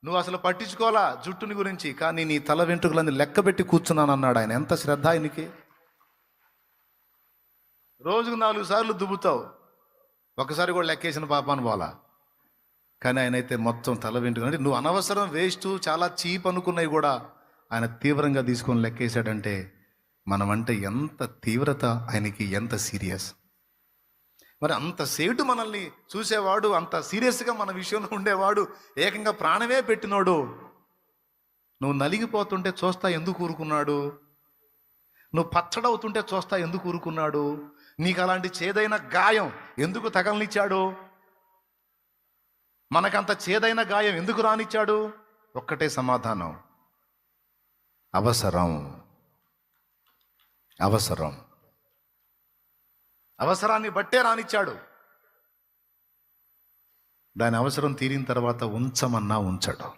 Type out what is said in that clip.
నువ్వు అసలు పట్టించుకోవాలా జుట్టుని గురించి, కానీ నీ తల వెంట్రుకలన్నీ లెక్క పెట్టి కూర్చున్నాను అన్నాడు ఆయన. ఎంత శ్రద్ధ ఆయనకి. రోజుకు 4 సార్లు దుబ్బుతావు, ఒకసారి కూడా లెక్కేసిన పాపాను పోలా. కానీ ఆయన అయితే మొత్తం తల వెంట్రుకలు, అంటే నువ్వు అనవసరం వేస్ట్ చాలా చీప్ అనుకున్నవి కూడా ఆయన తీవ్రంగా తీసుకొని లెక్కేశాడంటే మనమంటే ఎంత తీవ్రత ఆయనకి, ఎంత సీరియస్. మరి అంత సేటు మనల్ని చూసేవాడు, అంత సీరియస్గా మన విషయంలో ఉండేవాడు, ఏకంగా ప్రాణమే పెట్టినోడు, నువ్వు నలిగిపోతుంటే చూస్తా ఎందుకు ఊరుకున్నాడు? నువ్వు పచ్చడవుతుంటే చూస్తా ఎందుకు ఊరుకున్నాడు? నీకు అలాంటి చేదైన గాయం ఎందుకు తగలనిచ్చాడు? మనకంత చేదైన గాయం ఎందుకు రానిచ్చాడు? ఒక్కటే సమాధానం, అవసరం. అవసరం, అవసరాన్ని బట్టే రానిచ్చాడు. దాని అవసరం తీరిన తర్వాత ఉంచమన్నా ఉంచడు.